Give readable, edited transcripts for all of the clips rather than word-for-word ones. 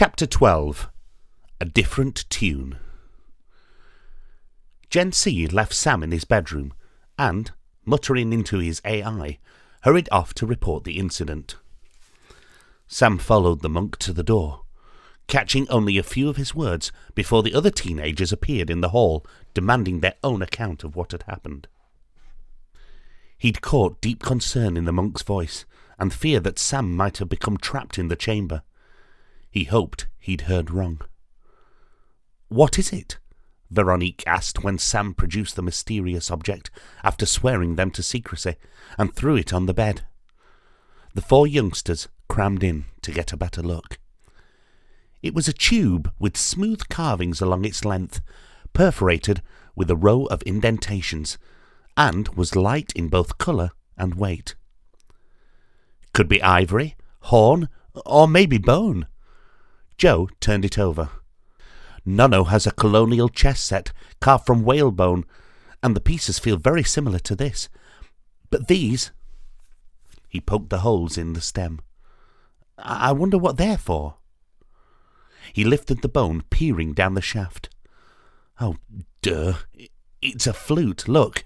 Chapter 12. A Different Tune. Gen C left Sam in his bedroom and, muttering into his AI, hurried off to report the incident. Sam followed the monk to the door, catching only a few of his words before the other teenagers appeared in the hall, demanding their own account of what had happened. He'd caught deep concern in the monk's voice and fear that Sam might have become trapped in the chamber. He hoped he'd heard wrong. "What is it?" Veronique asked when Sam produced the mysterious object after swearing them to secrecy and threw it on the bed. The four youngsters crammed in to get a better look. It was a tube with smooth carvings along its length, perforated with a row of indentations, and was light in both colour and weight. Could be ivory, horn, or maybe bone. Joe turned it over. Nono has a colonial chess set carved from whalebone, and the pieces feel very similar to this. But these... He poked the holes in the stem. I wonder what they're for. He lifted the bone, peering down the shaft. Oh, duh. It's a flute, look.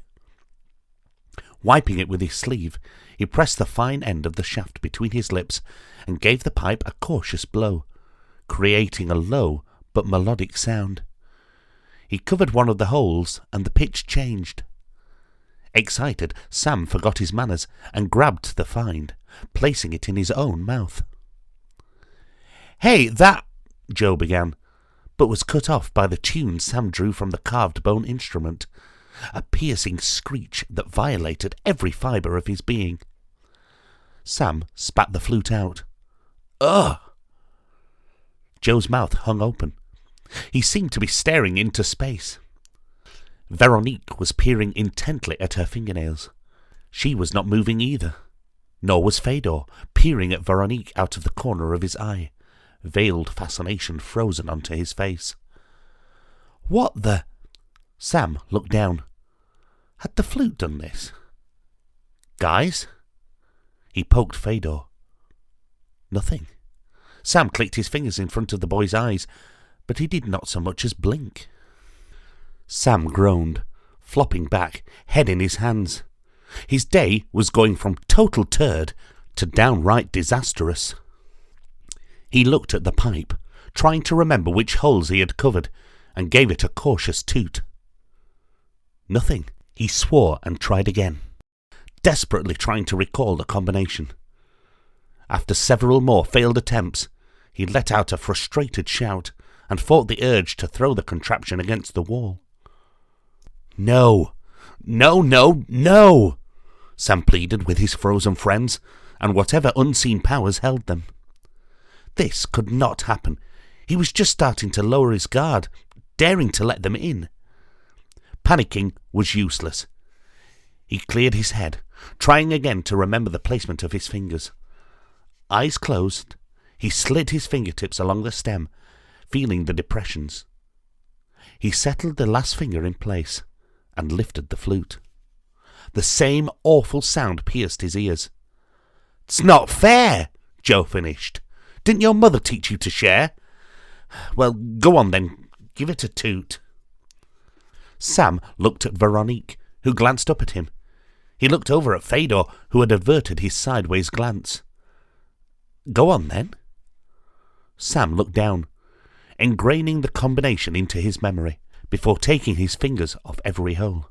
Wiping it with his sleeve, he pressed the fine end of the shaft between his lips and gave the pipe a cautious blow, creating a low but melodic sound. He covered one of the holes, and the pitch changed. Excited, Sam forgot his manners and grabbed the find, placing it in his own mouth. "Hey, that—" Joe began, but was cut off by the tune Sam drew from the carved bone instrument, a piercing screech that violated every fibre of his being. Sam spat the flute out. "Ugh!" Joe's mouth hung open. He seemed to be staring into space. Veronique was peering intently at her fingernails. She was not moving either. Nor was Fedor, peering at Veronique out of the corner of his eye, veiled fascination frozen onto his face. "What the—" Sam looked down. Had the flute done this? "Guys?" He poked Fedor. Nothing. Sam clicked his fingers in front of the boy's eyes, but he did not so much as blink. Sam groaned, flopping back, head in his hands. His day was going from total turd to downright disastrous. He looked at the pipe, trying to remember which holes he had covered, and gave it a cautious toot. Nothing. He swore and tried again, desperately trying to recall the combination. After several more failed attempts, he let out a frustrated shout and fought the urge to throw the contraption against the wall. "No! No, no, no!" Sam pleaded with his frozen friends and whatever unseen powers held them. This could not happen. He was just starting to lower his guard, daring to let them in. Panicking was useless. He cleared his head, trying again to remember the placement of his fingers. Eyes closed, he slid his fingertips along the stem, feeling the depressions. He settled the last finger in place and lifted the flute. The same awful sound pierced his ears. "It's not fair," Joe finished. "Didn't your mother teach you to share? Well, go on then, give it a toot." Sam looked at Veronique, who glanced up at him. He looked over at Fedor, who had averted his sideways glance. "Go on then." Sam looked down, ingraining the combination into his memory, before taking his fingers off every hole.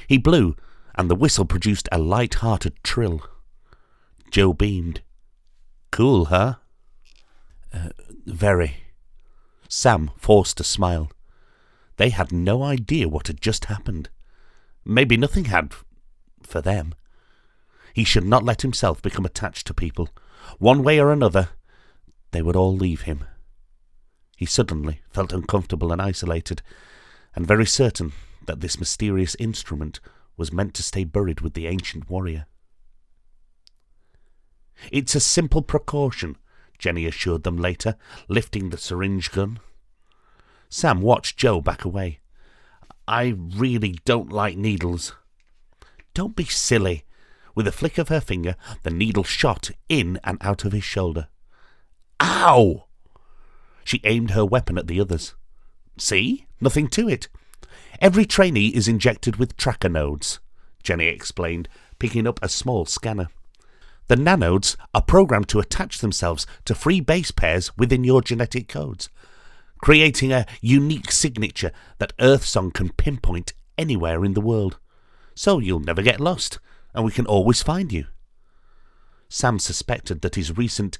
He blew, and the whistle produced a light-hearted trill. Joe beamed. "Cool, huh?" Very." Sam forced a smile. They had no idea what had just happened. Maybe nothing had, for them. He should not let himself become attached to people. One way or another, they would all leave him. He suddenly felt uncomfortable and isolated, and very certain that this mysterious instrument was meant to stay buried with the ancient warrior. "It's a simple precaution," Jenny assured them later, lifting the syringe gun. Sam watched Joe back away. "I really don't like needles." "Don't be silly." With a flick of her finger, the needle shot in and out of his shoulder. "Ow!" She aimed her weapon at the others. See? Nothing to it. Every trainee is injected with tracker nodes, Jenny explained, picking up a small scanner. The nanodes are programmed to attach themselves to 3 base pairs within your genetic codes, creating a unique signature that Earthsong can pinpoint anywhere in the world. So you'll never get lost, and we can always find you. Sam suspected that his recent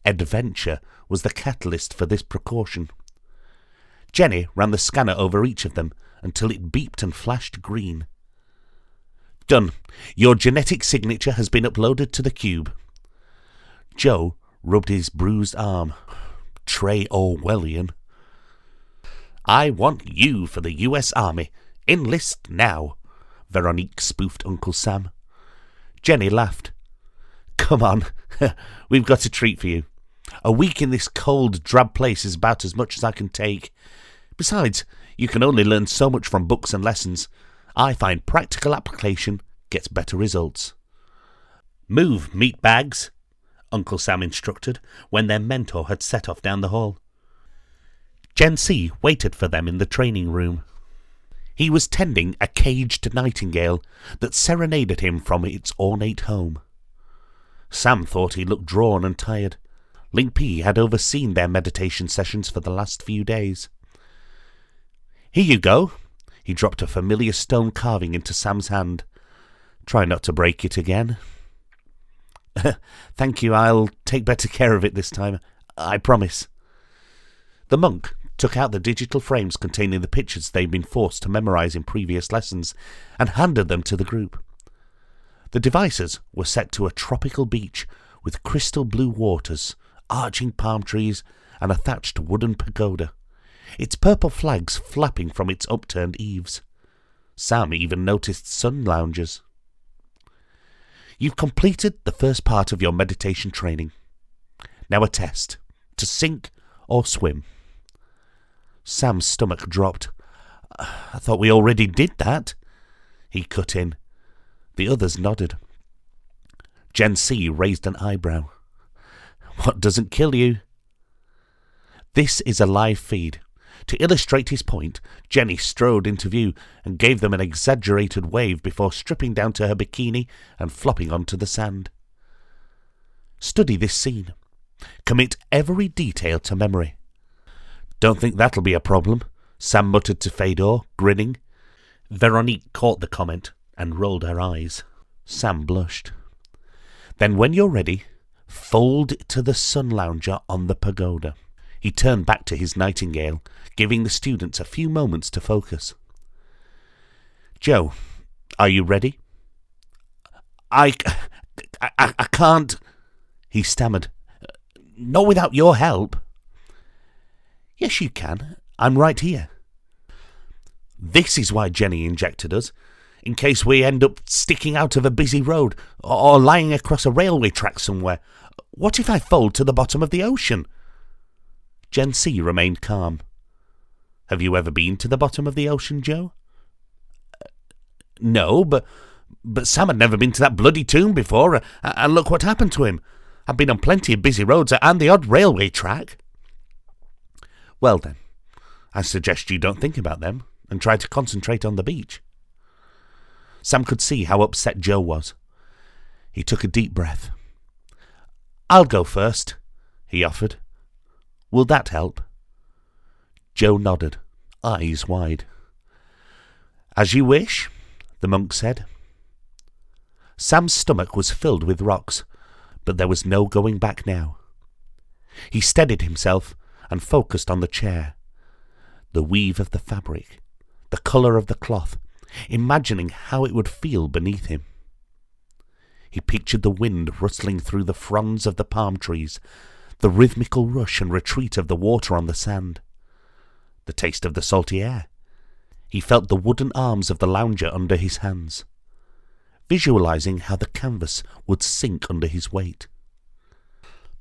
adventure was the catalyst for this precaution. Jenny ran the scanner over each of them until it beeped and flashed green. Done. Your genetic signature has been uploaded to the cube. Joe rubbed his bruised arm. Trey Orwellian. I want you for the US Army. Enlist now, Veronique spoofed Uncle Sam. Jenny laughed. Come on, we've got a treat for you. A week in this cold, drab place is about as much as I can take. Besides, you can only learn so much from books and lessons. I find practical application gets better results. Move, meat bags, Uncle Sam instructed when their mentor had set off down the hall. Gen C waited for them in the training room. He was tending a caged nightingale that serenaded him from its ornate home. Sam thought he looked drawn and tired. Ling P had overseen their meditation sessions for the last few days. Here you go. He dropped a familiar stone carving into Sam's hand. Try not to break it again. Thank you, I'll take better care of it this time. I promise. The monk took out the digital frames containing the pictures they'd been forced to memorize in previous lessons and handed them to the group. The devices were set to a tropical beach with crystal blue waters, arching palm trees, and a thatched wooden pagoda, its purple flags flapping from its upturned eaves. Sam even noticed sun loungers. You've completed the first part of your meditation training. Now a test, to sink or swim. Sam's stomach dropped. I thought we already did that. He cut in. The others nodded. Gen C raised an eyebrow. What doesn't kill you? This is a live feed. To illustrate his point, Jenny strode into view and gave them an exaggerated wave before stripping down to her bikini and flopping onto the sand. Study this scene. Commit every detail to memory. Don't think that'll be a problem, Sam muttered to Fedor, grinning. Veronique caught the comment and rolled her eyes. Sam blushed. Then when you're ready, fold to the sun lounger on the pagoda. He turned back to his nightingale, giving the students a few moments to focus. Joe, are you ready? I can't, he stammered. Not without your help. Yes, you can. I'm right here. This is why Jenny injected us, in case we end up sticking out of a busy road or lying across a railway track somewhere. What if I fold to the bottom of the ocean? Gen C remained calm. Have you ever been to the bottom of the ocean, Joe? No, but Sam had never been to that bloody tomb before, and look what happened to him. I've been on plenty of busy roads and the odd railway track. Well then, I suggest you don't think about them and try to concentrate on the beach. Sam could see how upset Joe was. He took a deep breath. I'll go first, he offered. Will that help? Joe nodded, eyes wide. As you wish, the monk said. Sam's stomach was filled with rocks, but there was no going back now. He steadied himself and focused on the chair, the weave of the fabric, the colour of the cloth, imagining how it would feel beneath him. He pictured the wind rustling through the fronds of the palm trees, the rhythmical rush and retreat of the water on the sand, the taste of the salty air. He felt the wooden arms of the lounger under his hands, visualizing how the canvas would sink under his weight.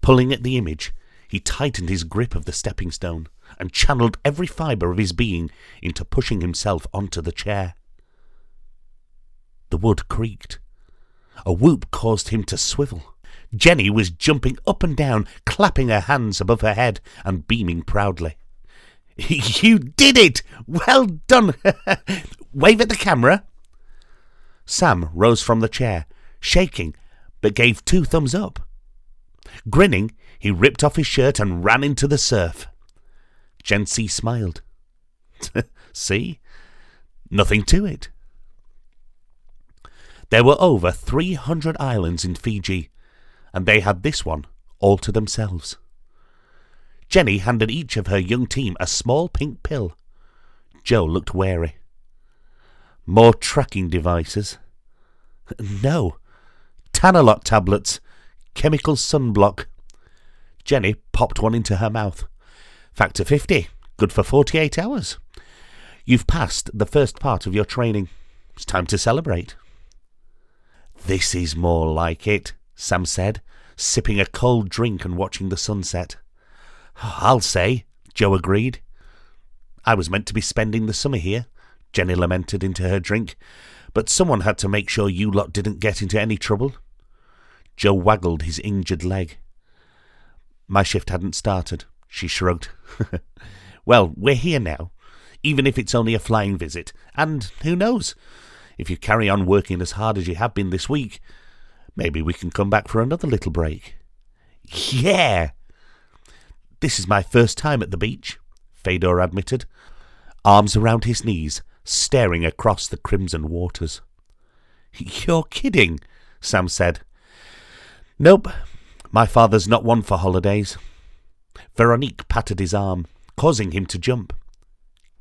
Pulling at the image, he tightened his grip of the stepping stone and channeled every fibre of his being into pushing himself onto the chair. The wood creaked. A whoop caused him to swivel. Jenny was jumping up and down, clapping her hands above her head and beaming proudly. "You did it! Well done! Wave at the camera." Sam rose from the chair, shaking, but gave 2 thumbs up. Grinning, he ripped off his shirt and ran into the surf. Gen C smiled. See? Nothing to it. There were over 300 islands in Fiji, and they had this one all to themselves. Jenny handed each of her young team a small pink pill. Joe looked wary. More tracking devices. No. Tanolot tablets. Chemical sunblock. Jenny popped one into her mouth. Factor 50. Good for 48 hours. You've passed the first part of your training. It's time to celebrate. This is more like it, Sam said, sipping a cold drink and watching the sunset. I'll say, Joe agreed. I was meant to be spending the summer here, Jenny lamented into her drink, but someone had to make sure you lot didn't get into any trouble. Joe waggled his injured leg. My shift hadn't started, she shrugged. Well, we're here now, even if it's only a flying visit, and who knows, if you carry on working as hard as you have been this week, maybe we can come back for another little break. Yeah! This is my first time at the beach, Fedor admitted, arms around his knees, staring across the crimson waters. You're kidding, Sam said. Nope, my father's not one for holidays. Veronique patted his arm, causing him to jump.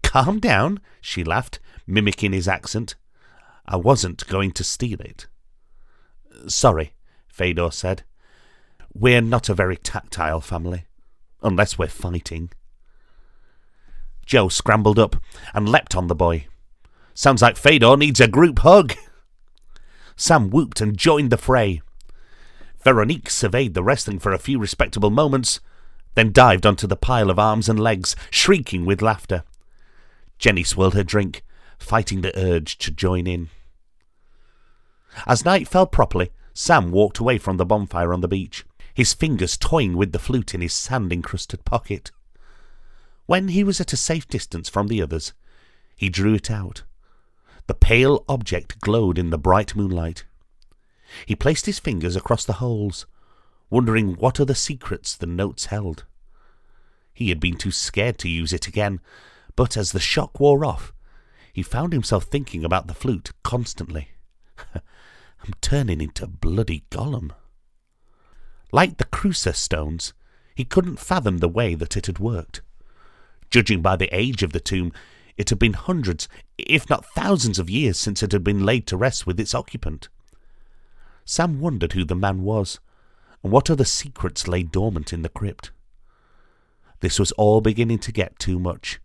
Calm down, she laughed, mimicking his accent. I wasn't going to steal it. Sorry, Fedor said. We're not a very tactile family, unless we're fighting. Joe scrambled up and leapt on the boy. Sounds like Fedor needs a group hug. Sam whooped and joined the fray. Veronique surveyed the wrestling for a few respectable moments, then dived onto the pile of arms and legs, shrieking with laughter. Jenny swirled her drink, fighting the urge to join in. As night fell properly, Sam walked away from the bonfire on the beach, his fingers toying with the flute in his sand-encrusted pocket. When he was at a safe distance from the others, he drew it out. The pale object glowed in the bright moonlight. He placed his fingers across the holes, wondering what other secrets the notes held. He had been too scared to use it again, but as the shock wore off, he found himself thinking about the flute constantly. I'm turning into bloody Gollum. Like the Crucer stones, he couldn't fathom the way that it had worked. Judging by the age of the tomb, it had been hundreds, if not thousands of years since it had been laid to rest with its occupant. Sam wondered who the man was, and what other secrets lay dormant in the crypt. This was all beginning to get too much.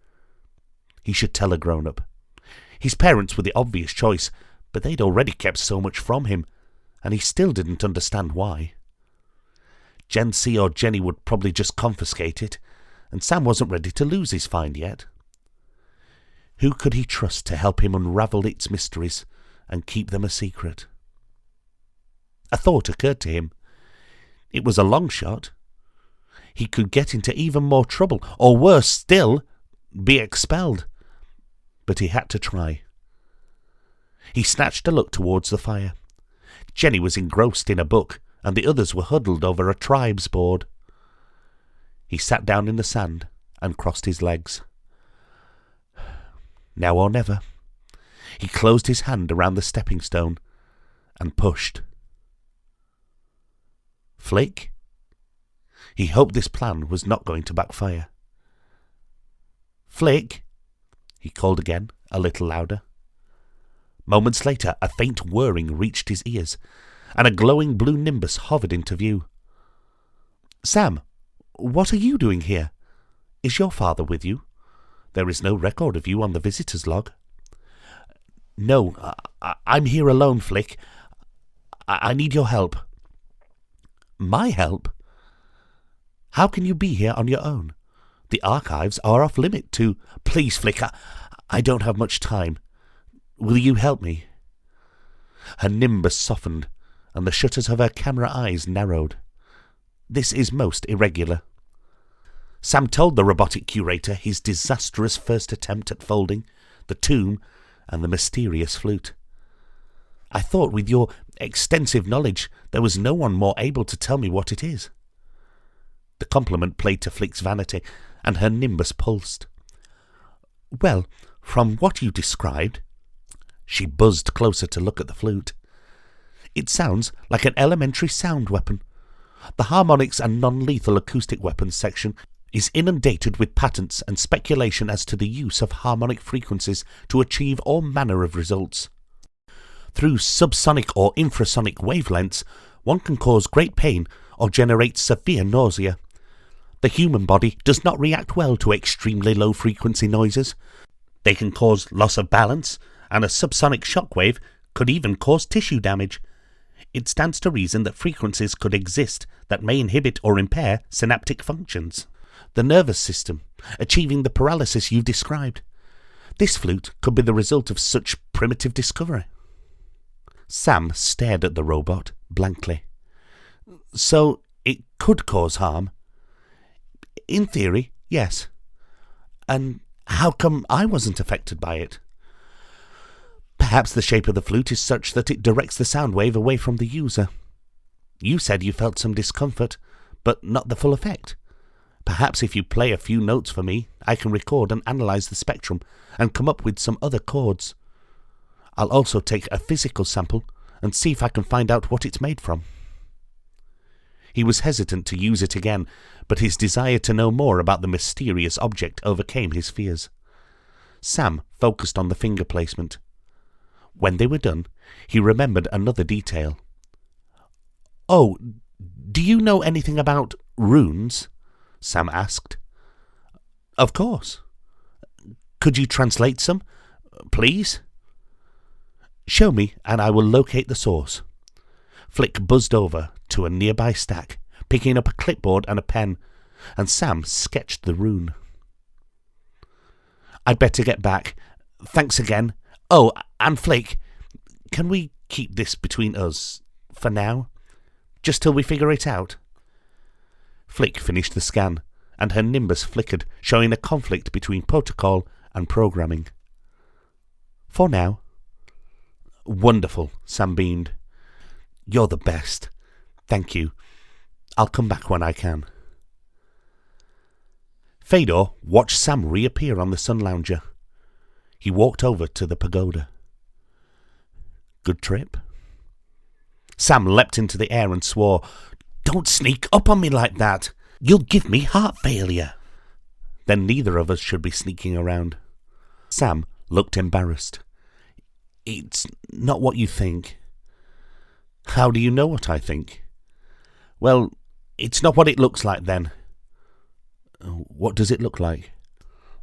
He should tell a grown-up. His parents were the obvious choice, but they'd already kept so much from him, and he still didn't understand why. Gen C or Jenny would probably just confiscate it, and Sam wasn't ready to lose his find yet. Who could he trust to help him unravel its mysteries and keep them a secret? A thought occurred to him. It was a long shot. He could get into even more trouble, or worse still, be expelled. But he had to try. He snatched a look towards the fire. Jenny was engrossed in a book, and the others were huddled over a tribes board. He sat down in the sand and crossed his legs. Now or never. He closed his hand around the stepping stone and pushed. Flick? He hoped this plan was not going to backfire. Flick? He called again, a little louder. Moments later, a faint whirring reached his ears, and a glowing blue nimbus hovered into view. Sam, what are you doing here? Is your father with you? There is no record of you on the visitor's log. No, I'm here alone, Flick. I need your help. My help? How can you be here on your own? The archives are off limit to... Please, Flick, I don't have much time. Will you help me? Her nimbus softened, and the shutters of her camera eyes narrowed. "This is most irregular." Sam told the robotic curator his disastrous first attempt at folding, the tomb, and the mysterious flute. "I thought with your extensive knowledge there was no one more able to tell me what it is." The compliment played to Flick's vanity, and her nimbus pulsed. "Well, from what you described—" She buzzed closer to look at the flute. "It sounds like an elementary sound weapon. The harmonics and non-lethal acoustic weapons section is inundated with patents and speculation as to the use of harmonic frequencies to achieve all manner of results. Through subsonic or infrasonic wavelengths, one can cause great pain or generate severe nausea. The human body does not react well to extremely low-frequency noises. They can cause loss of balance, and a subsonic shockwave could even cause tissue damage. It stands to reason that frequencies could exist that may inhibit or impair synaptic functions, the nervous system, achieving the paralysis you've described. This flute could be the result of such primitive discovery." Sam stared at the robot blankly. "So it could cause harm?" "In theory, yes." "And how come I wasn't affected by it?" "Perhaps the shape of the flute is such that it directs the sound wave away from the user. You said you felt some discomfort, but not the full effect. Perhaps if you play a few notes for me, I can record and analyze the spectrum and come up with some other chords. I'll also take a physical sample and see if I can find out what it's made from." He was hesitant to use it again, but his desire to know more about the mysterious object overcame his fears. Sam focused on the finger placement. When they were done, he remembered another detail. "Oh, do you know anything about runes?" Sam asked. "Of course." "Could you translate some, please?" "Show me, and I will locate the source." Flick buzzed over to a nearby stack, picking up a clipboard and a pen, and Sam sketched the rune. "I'd better get back. Thanks again. Oh, and Flick, can we keep this between us for now? Just till we figure it out?" Flick finished the scan, and her nimbus flickered, showing a conflict between protocol and programming. "For now." "Wonderful," Sam beamed. "You're the best. Thank you. I'll come back when I can." Fedor watched Sam reappear on the sun lounger. He walked over to the pagoda. "Good trip?" Sam leapt into the air and swore, "Don't sneak up on me like that. You'll give me heart failure." "Then neither of us should be sneaking around." Sam looked embarrassed. "It's not what you think." "How do you know what I think?" "Well, it's not what it looks like then." "What does it look like?"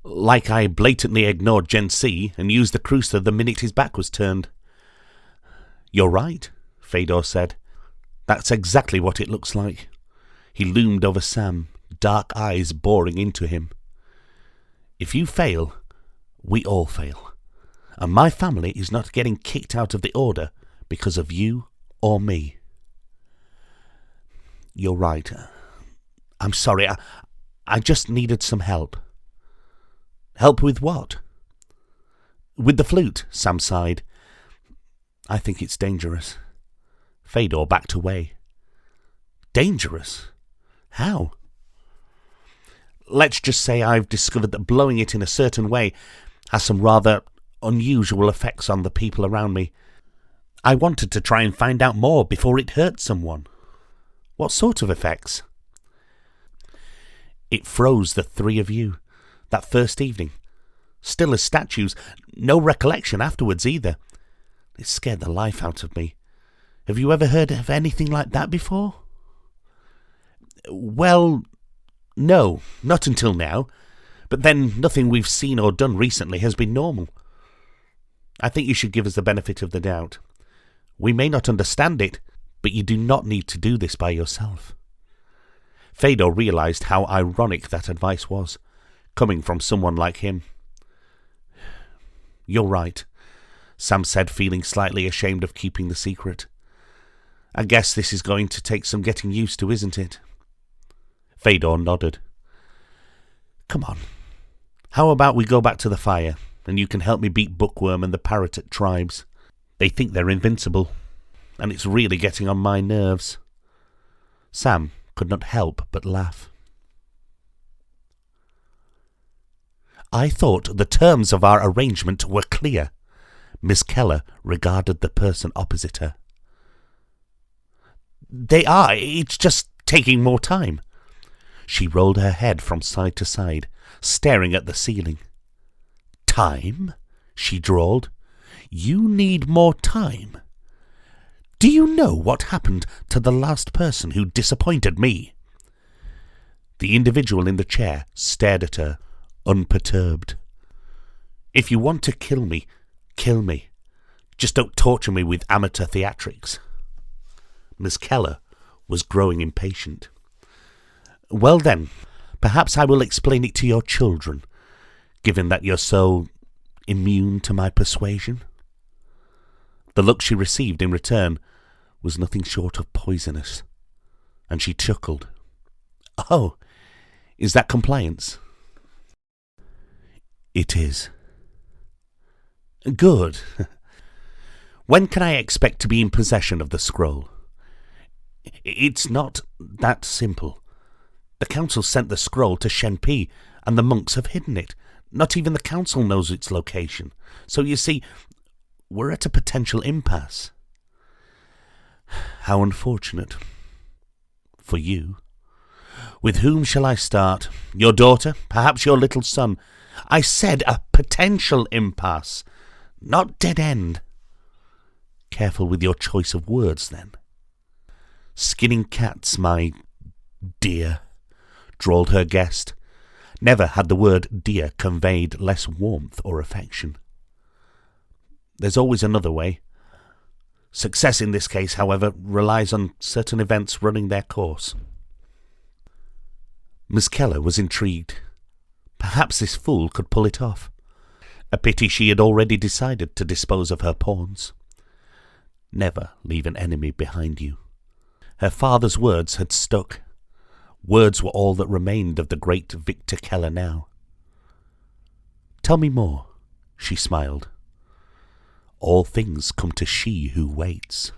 "Like I blatantly ignored Gen C and used the cruiser the minute his back was turned." "You're right," Fedor said. "That's exactly what it looks like." He loomed over Sam, dark eyes boring into him. "If you fail, we all fail. And my family is not getting kicked out of the order because of you or me." "You're right. I'm sorry. I just needed some help." "Help with what?" "With the flute," Sam sighed. "I think it's dangerous." Fedor backed away. "Dangerous? How?" "Let's just say I've discovered that blowing it in a certain way has some rather unusual effects on the people around me. I wanted to try and find out more before it hurt someone." "What sort of effects?" "It froze the three of you, that first evening. Still as statues, no recollection afterwards either. It scared the life out of me. Have you ever heard of anything like that before?" "Well, no, not until now. But then nothing we've seen or done recently has been normal. I think you should give us the benefit of the doubt. We may not understand it, but you do not need to do this by yourself." Fedor realized how ironic that advice was, coming from someone like him. "You're right," Sam said, feeling slightly ashamed of keeping the secret. I guess this is going to take some getting used to, isn't it? Fedor nodded. Come on. How about we go back to the fire, and you can help me beat Bookworm and the Parrot tribes? They think they're invincible, and it's really getting on my nerves. Sam could not help but laugh. I thought the terms of our arrangement were clear. Miss Keller regarded the person opposite her. They are. It's just taking more time. She rolled her head from side to side, staring at the ceiling. Time? She drawled. You need more time. Do you know what happened to the last person who disappointed me? The individual in the chair stared at her, unperturbed. If you want to kill me, kill me. Just don't torture me with amateur theatrics. Miss Keller was growing impatient. Well then, perhaps I will explain it to your children, given that you're so immune to my persuasion. The look she received in return was nothing short of poisonous, and she chuckled. Oh, is that compliance? It is. Good. When can I expect to be in possession of the scroll? It's not that simple. The council sent the scroll to Shenpi, and the monks have hidden it. Not even the council knows its location. So you see, we're at a potential impasse. How unfortunate. For you. With whom shall I start? Your daughter? Perhaps your little son? I said a potential impasse, not dead end. Careful with your choice of words, then. Skinning cats, my dear, drawled her guest. Never had the word dear conveyed less warmth or affection. There's always another way. Success in this case, however, relies on certain events running their course. Miss Keller was intrigued. Perhaps this fool could pull it off. A pity she had already decided to dispose of her pawns. Never leave an enemy behind you. Her father's words had stuck. Words were all that remained of the great Victor Keller now. Tell me more, she smiled. All things come to she who waits.